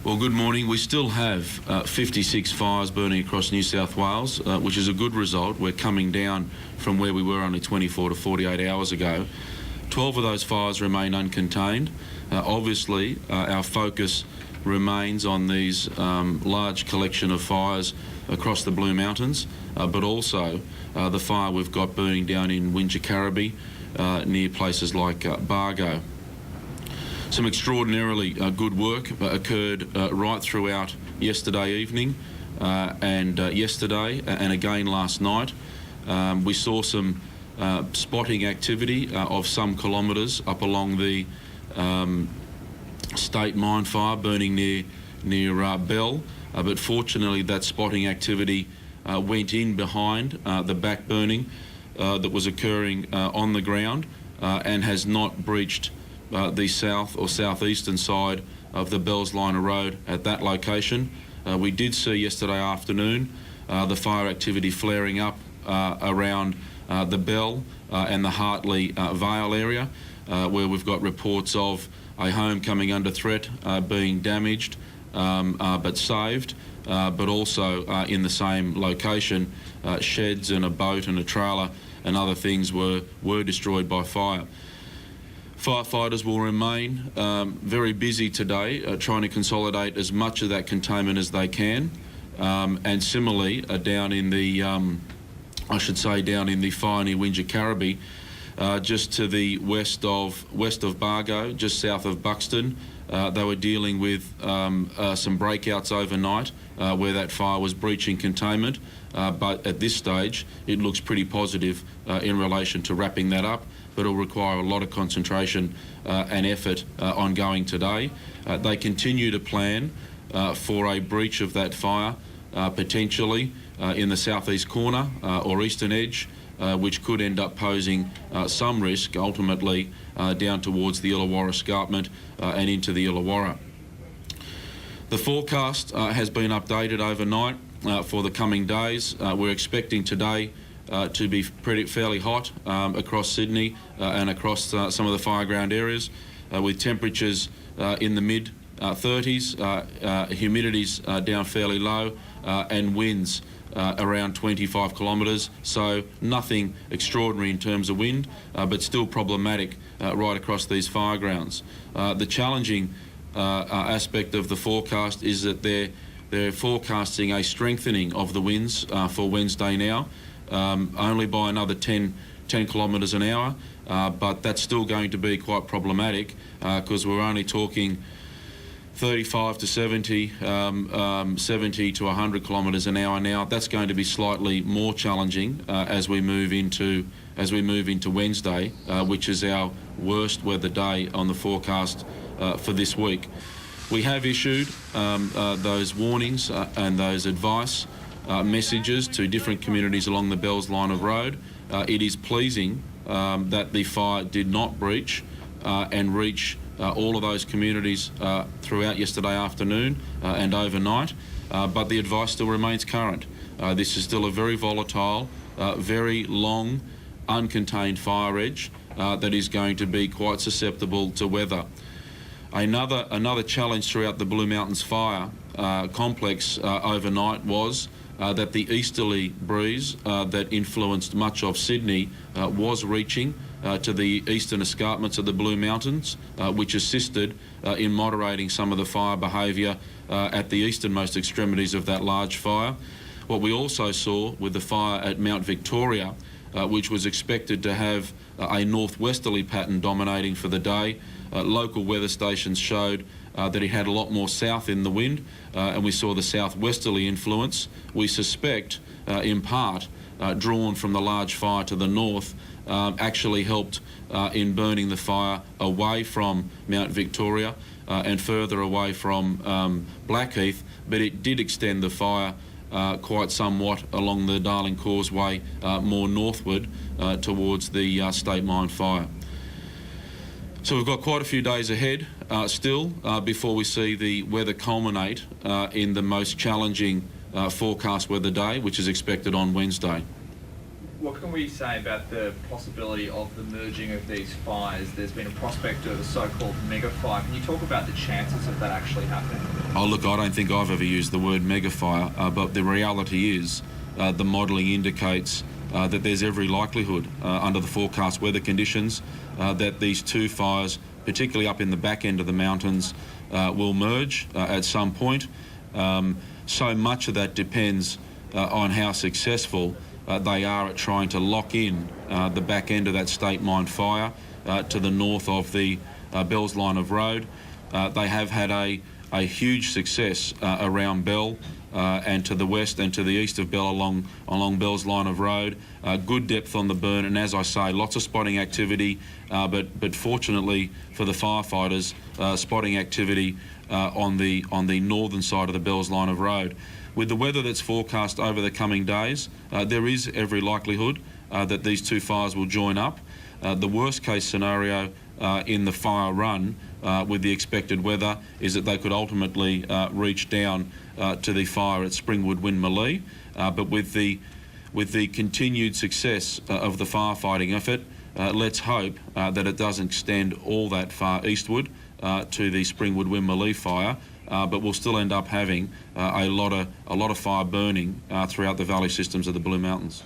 Well, good morning. We still have 56 fires burning across New South Wales, which is a good result. We're coming down from where we were only 24 to 48 hours ago. 12 of those fires remain uncontained. Obviously, our focus remains on these large collection of fires across the Blue Mountains, but also the fire we've got burning down in Wingecarribee near places like Bargo. Some extraordinarily good work occurred right throughout yesterday evening and yesterday and again last night. We saw some spotting activity of some kilometres up along the state mine fire burning near Bell, but fortunately that spotting activity went in behind the back burning that was occurring on the ground and has not breached the south or southeastern side of the Bells Line of Road at that location. We did see yesterday afternoon the fire activity flaring up around the Bell and the Hartley Vale area, where we've got reports of a home coming under threat, being damaged but saved, but also in the same location, sheds and a boat and a trailer and other things were destroyed by fire. Firefighters will remain very busy today, trying to consolidate as much of that containment as they can, and similarly down in the, down in the fire near Wingecarribee, just to the west of Bargo, just south of Buxton. They were dealing with some breakouts overnight where that fire was breaching containment, but at this stage it looks pretty positive in relation to wrapping that up, but it'll require a lot of concentration and effort ongoing today. They continue to plan for a breach of that fire potentially in the southeast corner or eastern edge, which could end up posing some risk ultimately down towards the Illawarra escarpment and into the Illawarra. The forecast has been updated overnight for the coming days. We're expecting today to be fairly hot across Sydney and across some of the fireground areas, with temperatures in the mid 30s, humidity's down fairly low, and winds around 25 kilometres, so nothing extraordinary in terms of wind, but still problematic right across these firegrounds. The challenging aspect of the forecast is that they're forecasting a strengthening of the winds for Wednesday now, only by another 10 kilometres an hour, but that's still going to be quite problematic because we're only talking 35 to 70, 70 to 100 kilometres an hour now. That's going to be slightly more challenging as we move into Wednesday, which is our worst weather day on the forecast for this week. We have issued those warnings and those advice messages to different communities along the Bells Line of Road. It is pleasing that the fire did not breach and reach all of those communities throughout yesterday afternoon and overnight, but the advice still remains current. This is still a very volatile, very long, uncontained fire edge that is going to be quite susceptible to weather. Another challenge throughout the Blue Mountains fire complex overnight was that the easterly breeze that influenced much of Sydney was reaching to the eastern escarpments of the Blue Mountains, which assisted in moderating some of the fire behaviour at the easternmost extremities of that large fire. What we also saw with the fire at Mount Victoria, which was expected to have a northwesterly pattern dominating for the day, local weather stations showed that it had a lot more south in the wind, and we saw the southwesterly influence. We suspect, in part, drawn from the large fire to the north, actually helped in burning the fire away from Mount Victoria and further away from Blackheath, but it did extend the fire quite somewhat along the Darling Causeway more northward towards the State Mine fire. So we've got quite a few days ahead still before we see the weather culminate in the most challenging forecast weather day, which is expected on Wednesday. What can we say about the possibility of the merging of these fires? There's been a prospect of a so-called mega fire. Can you talk about the chances of that actually happening? Oh, look, I don't think I've ever used the word mega fire, but the reality is the modelling indicates that there's every likelihood under the forecast weather conditions that these two fires, particularly up in the back end of the mountains, will merge at some point. So much of that depends on how successful they are at trying to lock in the back end of that state mine fire to the north of the Bell's line of road. They have had a huge success around Bell and to the west and to the east of Bell along Bell's line of road. Good depth on the burn, and as I say, lots of spotting activity, but fortunately for the firefighters, spotting activity on the northern side of the Bell's line of road. With the weather that's forecast over the coming days, there is every likelihood that these two fires will join up. The worst case scenario in the fire run with the expected weather is that they could ultimately reach down to the fire at Springwood Winmalee. But with the continued success of the firefighting effort, let's hope that it doesn't extend all that far eastward to the Springwood Winmalee fire. But we'll still end up having a lot of fire burning throughout the valley systems of the Blue Mountains.